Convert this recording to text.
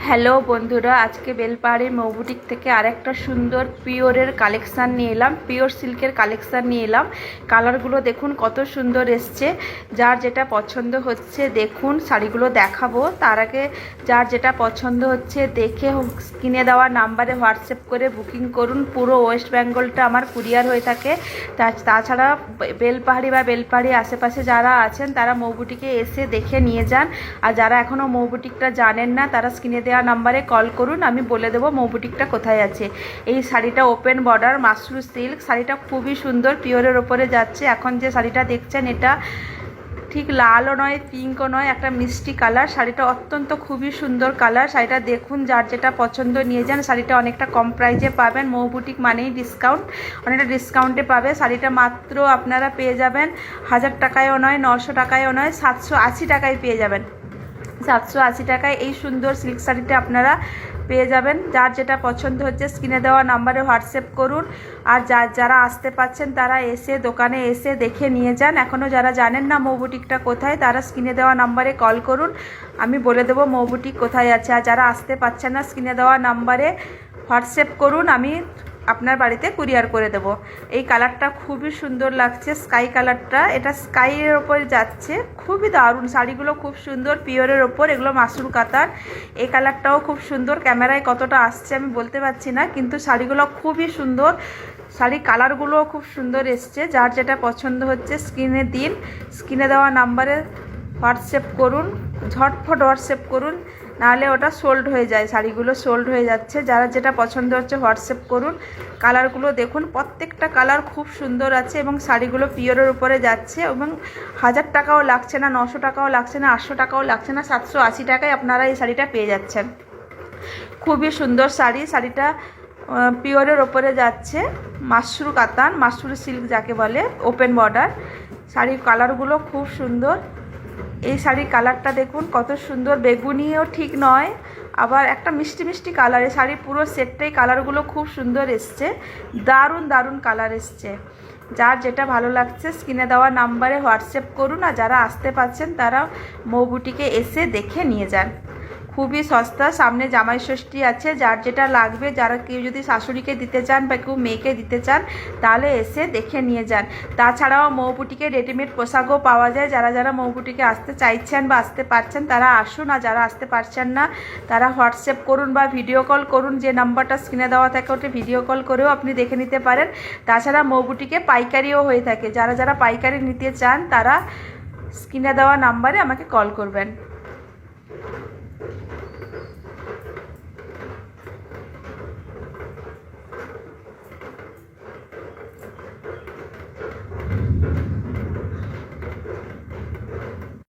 Hello বন্ধুরা, আজকে বেলপাহাড়ির মৌবুটিক থেকে আরেকটা সুন্দর পিওরের কালেকশান নিয়ে এলাম। পিওর সিল্কের কালেকশান নিয়ে এলাম। কালারগুলো দেখুন কত সুন্দর এসছে। যার যেটা পছন্দ হচ্ছে দেখুন, শাড়িগুলো দেখাবো। তার আগে যার যেটা পছন্দ হচ্ছে দেখে স্ক্রিনে দেওয়া নাম্বারে হোয়াটসঅ্যাপ করে বুকিং করুন। পুরো ওয়েস্ট বেঙ্গলটা আমার কুরিয়ার হয়ে থাকে। তাছাড়া বেলপাহাড়ি বা বেলপাহাড়ি আশেপাশে যারা আছেন তারা মৌবুটিকে এসে দেখে নিয়ে যান। আর যারা এখনও মৌবুটিকটা জানেন না তারা স্ক্রিনে দেওয়া নাম্বারে কল করুন, আমি বলে দেবো মৌবুটিকটা কোথায় আছে। এই শাড়িটা ওপেন বর্ডার মাশরু সিল্ক, শাড়িটা খুবই সুন্দর, পিওরের ওপরে যাচ্ছে। এখন যে শাড়িটা দেখছেন এটা ঠিক লালও নয়, পিঙ্কও নয়, একটা মিষ্টি কালার। শাড়িটা অত্যন্ত খুবই সুন্দর কালার। শাড়িটা দেখুন, যার যেটা পছন্দ নিয়ে যান। শাড়িটা অনেকটা কম প্রাইজে পাবেন। মৌবুটিক মানেই ডিসকাউন্ট, অনেকটা ডিসকাউন্টে পাবে। শাড়িটা মাত্র আপনারা পেয়ে যাবেন 1000 টাকায়ও নয়, 900 টাকায়ও নয়, 780 টাকায় পেয়ে যাবেন। 780 টাকায় এই সুন্দর সিল্ক শাড়িটা আপনারা পেয়ে যাবেন। যার যেটা পছন্দ হচ্ছে স্ক্রিনে দেওয়া নাম্বারে হোয়াটসঅ্যাপ করুন। আর যারা আসতে পাচ্ছেন তারা এসে দোকানে এসে দেখে নিয়ে যান। এখনও যারা জানেন না মৌবুটিকটা কোথায় তারা স্ক্রিনে দেওয়া নাম্বারে কল করুন, আমি বলে দেবো মৌবুটিক কোথায় আছে। আর যারা আসতে পারছেন না স্ক্রিনে দেওয়া নাম্বারে হোয়াটসঅ্যাপ করুন, আমি আপনার বাড়িতে কুরিয়ার করে দেব। এই কালারটা খুবই সুন্দর লাগছে, স্কাই কালারটা। এটা স্কাইয়ের ওপরে যাচ্ছে, খুবই দারুণ। শাড়িগুলো খুব সুন্দর, পিওরের ওপর, এগুলো মাশরু কাতার। এই কালারটাও খুব সুন্দর। ক্যামেরায় কতটা আসছে আমি বলতে পারছি না, কিন্তু শাড়িগুলো খুবই সুন্দর। শাড়ি কালারগুলোও খুব সুন্দর এসছে। যার যেটা পছন্দ হচ্ছে স্ক্রিনে দিন, স্ক্রিনে দেওয়া নাম্বারে হোয়াটসঅ্যাপ করুন, ঝটফট হোয়াটসঅ্যাপ করুন, নাহলে ওটা সোল্ড হয়ে যায়। শাড়িগুলো সোল্ড হয়ে যাচ্ছে। যারা যেটা পছন্দ হচ্ছে হোয়াটসঅ্যাপ করুন। কালারগুলো দেখুন, প্রত্যেকটা কালার খুব সুন্দর আছে এবং শাড়িগুলো পিওরের উপরে যাচ্ছে এবং 1000 টাকাও লাগছে না, 900 টাকাও লাগছে না, 800 টাকাও লাগছে না, 780 টাকায় আপনারা এই শাড়িটা পেয়ে যাচ্ছেন। খুবই সুন্দর শাড়ি। শাড়িটা পিওরের ওপরে যাচ্ছে, মাশরু কাতান, মাশরু সিল্ক যাকে বলে, ওপেন বর্ডার। শাড়ির কালারগুলো খুব সুন্দর। এই শাড়ির কালারটা দেখুন কত সুন্দর, বেগুনিও ঠিক নয়, আবার একটা মিষ্টি মিষ্টি কালার। এই শাড়ির পুরো সেটটাই কালারগুলো খুব সুন্দর এসছে, দারুণ দারুণ কালার এসছে। যার যেটা ভালো লাগছে স্ক্রিনে দেওয়া নাম্বারে হোয়াটসঅ্যাপ করুন। আর যারা আসতে পারছেন তারা মৌবুটিকে এসে দেখে নিয়ে যান। খুবই সস্তা। সামনে জামাই ষষ্ঠী আছে, যার যেটা লাগবে, যারা কেউ যদি শাশুড়িকে দিতে চান বা কেউ মেয়েকে দিতে চান তাহলে এসে দেখে নিয়ে যান। তাছাড়াও মৌবুটিকে রেডিমেড পোশাকও পাওয়া যায়। যারা যারা মৌবুটিকে আসতে চাইছেন বা আসতে পারছেন তারা আসুন। আর যারা আসতে পারছেন না তারা হোয়াটসঅ্যাপ করুন বা ভিডিও কল করুন। যে নাম্বারটা স্ক্রিনে দেওয়া থাকে ওটা ভিডিও কল করেও আপনি দেখে নিতে পারেন। তাছাড়া মৌবুটিকে পাইকারিও হয়ে থাকে। যারা যারা পাইকারি নিতে চান তারা স্ক্রিনে দেওয়া নাম্বারে আমাকে কল করবেন।